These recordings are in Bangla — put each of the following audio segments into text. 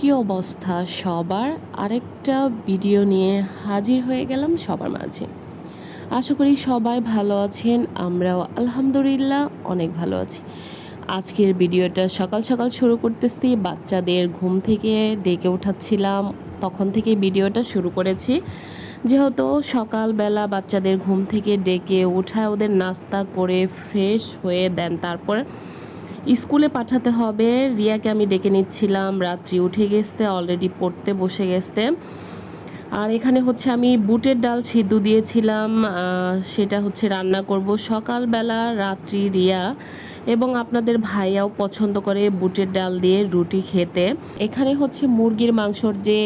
কি অবস্থা সবার? আরেকটা ভিডিও নিয়ে হাজির হয়ে গেলাম সবার মাঝে। আশা করি সবাই ভালো আছেন। আমরাও আলহামদুলিল্লাহ অনেক ভালো আছি। আজকের ভিডিওটা সকাল সকাল শুরু করতেছি। বাচ্চাদের ঘুম থেকে ডেকে উঠাচ্ছিলাম, তখন থেকে ভিডিওটা শুরু করেছি। যেহেতু সকালবেলা বাচ্চাদের ঘুম থেকে ডেকে উঠায় ওদের নাস্তা করে ফ্রেশ হয়ে দেন তারপর স্কুলে পাঠাতে হবে। রিয়াকে আমি ডেকে নিচ্ছিলাম, রাত্রি উঠে গেছে, অলরেডি পড়তে বসে গেছে। আর এখানে হচ্ছে আমি বুটের ডাল সিদ্ধ দিয়েছিলাম, সেটা হচ্ছে রান্না করব সকালবেলা। রাত্রি রিয়া এবং আপনাদের ভাইয়াও পছন্দ করে বুটের ডাল দিয়ে রুটি খেতে। এখানে হচ্ছে মুরগির মাংসর যে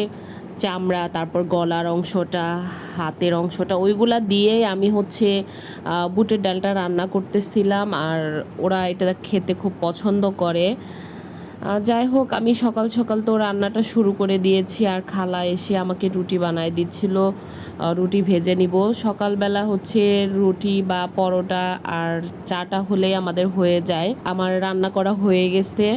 চামড়া, তারপর গলার অংশটা, হাতের অংশটা, ওইগুলা দিয়ে আমি হচ্ছে বুটের ডালটা রান্না করতেছিলাম। আর ওরা এটা খেতে খুব পছন্দ করে। যাই হোক, আমি সকাল সকাল তো রান্নাটা শুরু করে দিয়েছি। আর খালা এসে আমাকে রুটি বানায় দিচ্ছিল, রুটি ভেজে নিব। সকালবেলা হচ্ছে রুটি বা পরোটা আর চাটা হলেই আমাদের হয়ে যায়। আমার রান্না করা হয়ে গেছে,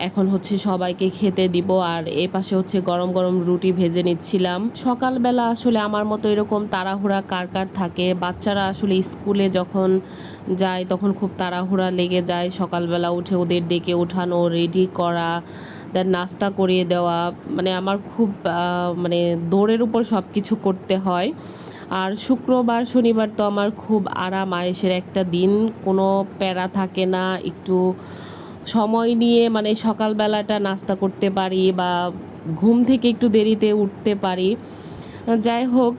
এখন হচ্ছে সবাইকে খেতে দিব। আর এ পাশে হচ্ছে গরম গরম রুটি ভেজে নিচ্ছিলাম। সকালবেলা আসলে আমার মতো এরকম তাড়াহুড়া কার কার থাকে? বাচ্চারা আসলে স্কুলে যখন যায় তখন খুব তাড়াহুড়া লেগে যায়। সকালবেলা উঠে ওদের ডেকে ওঠানো, রেডি করা, দেন নাস্তা করিয়ে দেওয়া, মানে আমার খুব মানে দৌড়ের উপর সব কিছু করতে হয়। আর শুক্রবার শনিবার তো আমার খুব আরাম আয়েশের একটা দিন, কোনো প্যারা থাকে না। একটু সময় নিয়ে মানে সকালবেলাটা নাস্তা করতে পারি বা ঘুম থেকে একটু দেরিতে উঠতে পারি। যাই হোক,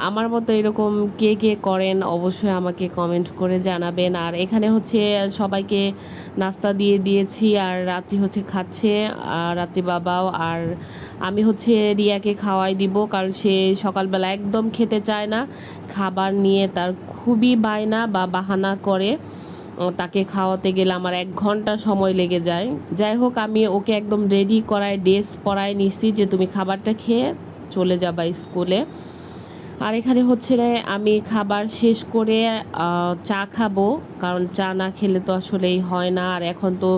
আমার মতো এরকম কে কে করেন অবশ্যই আমাকে কমেন্ট করে জানাবেন। আর এখানে হচ্ছে সবাইকে নাস্তা দিয়ে দিয়েছি, আর রাত্রি হচ্ছে খাচ্ছে রাত্রি বাবাও। আর আমি হচ্ছে রিয়াকে খাওয়াই দিব, কারণ সে সকালবেলা একদম খেতে চায় না। খাবার নিয়ে তার খুবই বায়না বা বাহানা করে। তাকে খাওয়াতে গেলে আমার 1 ঘন্টা সময় লেগে যায়। যাই হোক, আমি ওকে একদম রেডি করায় ড্রেস পরায় নিছি যে তুমি খাবারটা খেয়ে চলে যাবা স্কুলে। আর এখানে হচ্ছে আমি খাবার শেষ করে চা খাবো, কারণ চা না খেলে তো আসলেই হয় না। আর এখন তো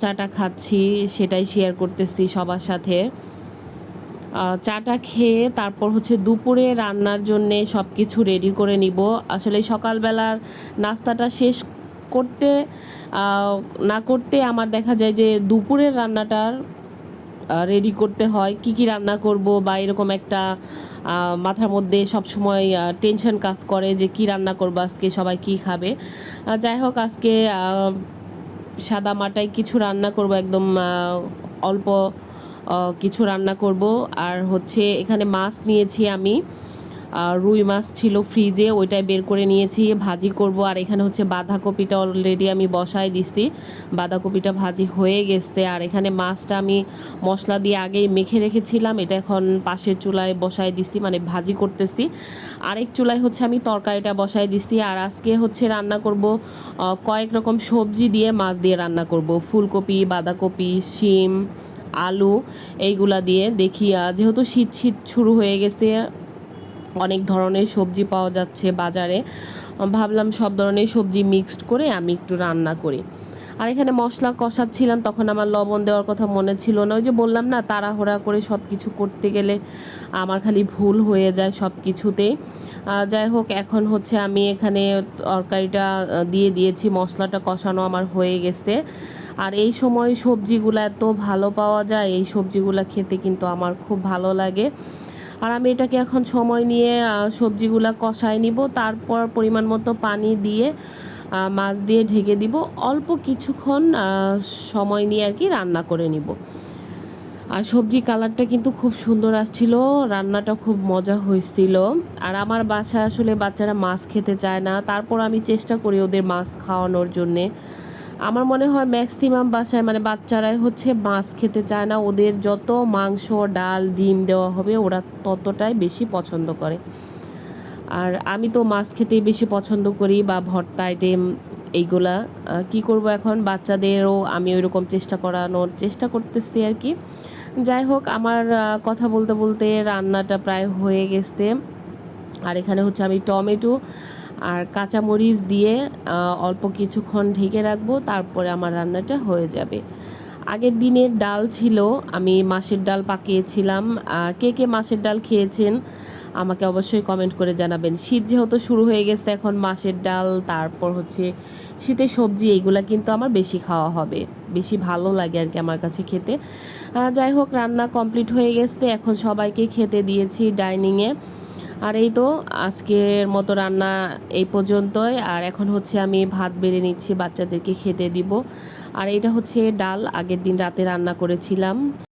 চাটা খাচ্ছি, সেটাই শেয়ার করতেছি সবার সাথে। চাটা খেয়ে তারপর হচ্ছে দুপুরে রান্নার জন্যে সব কিছু রেডি করে নিব। আসলে সকালবেলার নাস্তাটা শেষ করতে না করতে আমার দেখা যায় যে দুপুরের রান্নাটার রেডি করতে হয়। কি কি রান্না করব বা এরকম একটা মাথার মধ্যে সবসময় টেনশন কাজ করে যে কি রান্না করব, আজকে সবাই কি খাবে। যাই হোক, আজকে সাদা মাটায় কিছু রান্না করব, একদম অল্প কিছু রান্না করব। আর হচ্ছে এখানে মাছ নিয়েছি আমি, রুই মাছ ছিল ফ্রিজে, ওইটাই বের করে নিয়েছি, ভাজি করব। আর এখানে হচ্ছে বাঁধাকপিটা অলরেডি আমি বসাই দিছি, বাঁধাকপিটা ভাজি হয়ে গেছে। আর এখানে মাছটা আমি মশলা দিয়ে আগেই মেখে রেখেছিলাম, এটা এখন পাশের চুলায় বসাই দিছি, মানে ভাজি করতেছি। আরেক চুলায় হচ্ছে আমি তরকারিটা বসাই দিছি। আর আজকে হচ্ছে রান্না করব কয়েক রকম সবজি দিয়ে, মাছ দিয়ে রান্না করব। ফুলকপি, বাঁধাকপি, শিম, আলু, এইগুলা দিয়ে। দেখি যেহেতু শীত শীত শুরু হয়ে গেছে, অনেক ধরনের সবজি পাওয়া যাচ্ছে বাজারে, ভাবলাম সব ধরনের সবজি মিক্সড করে আমি একটু রান্না করি। আর এখানে মশলা কষাচ্ছিলাম, তখন আমার লবণ দেওয়ার কথা মনে ছিল না। ওই যে বললাম না, তাড়াহুড়া করে সব কিছু করতে গেলে আমার খালি ভুল হয়ে যায় সব কিছুতেই। যাই হোক, এখন হচ্ছে আমি এখানে তরকারিটা দিয়ে দিয়েছি, মশলাটা কষানো আমার হয়ে গেছে। আর এই সময় সবজিগুলো এত ভালো পাওয়া যায়, এই সবজিগুলো খেতে কিন্তু আমার খুব ভালো লাগে। আর আমি এটাকে এখন সময় নিয়ে সবজিগুলা কষায় নিব, তারপর পরিমাণ মতো পানি দিয়ে মাছ দিয়ে ঢেকে দিব, অল্প কিছুক্ষণ সময় নিয়ে আর কি রান্না করে নিব। আর সবজি কালারটা কিন্তু খুব সুন্দর আসছিল, রান্নাটা খুব মজা হয়েছিল। আর আমার বাসায় আসলে বাচ্চারা মাছ খেতে চায় না, তারপর আমি চেষ্টা করি ওদের মাছ খাওয়ানোর জন্যে। আমার মনে হয় ম্যাক্সিমাম বাসায় মানে বাচ্চারাই হচ্ছে মাছ খেতে চায় না, ওদের যত মাংস, ডাল, ডিম দেওয়া হবে ওরা ততটাই বেশি পছন্দ করে। আর আমি তো মাছ খেতেই বেশি পছন্দ করি, বা ভর্তা আইটেম এইগুলা। কি করব, এখন বাচ্চাদেরও আমি ওইরকম চেষ্টা করানোর চেষ্টা করতেছি আর কি। যাই হোক, আমার কথা বলতে বলতে রান্নাটা প্রায় হয়ে গেছে। আর এখানে হচ্ছে আমি টমেটো আর কাঁচামরিচ দিয়ে অল্প কিছুক্ষণ ঢেকে রাখবো, তারপরে আমার রান্নাটা হয়ে যাবে। আগের দিনের ডাল ছিল, আমি মাছের ডাল পাকিয়েছিলাম। কে কে মাছের ডাল খেয়েছেন আমাকে অবশ্যই কমেন্ট করে জানাবেন। শীত যেহেতু শুরু হয়ে গেছে, এখন মাছের ডাল, তারপর হচ্ছে শীতের সবজি, এইগুলা কিন্তু আমার বেশি খাওয়া হবে, বেশি ভালো লাগে আর কি আমার কাছে খেতে। যাই হোক, রান্না কমপ্লিট হয়ে গেছে, এখন সবাইকে খেতে দিয়েছি ডাইনিংয়ে। আর এই তো আজকের মতো রান্না এই পর্যন্তই। আর এখন হচ্ছে আমি ভাত বেড়ে নিচ্ছি, বাচ্চাদেরকে খেতে দিব। আর এটা হচ্ছে ডাল, আগের দিন রাতে রান্না করেছিলাম।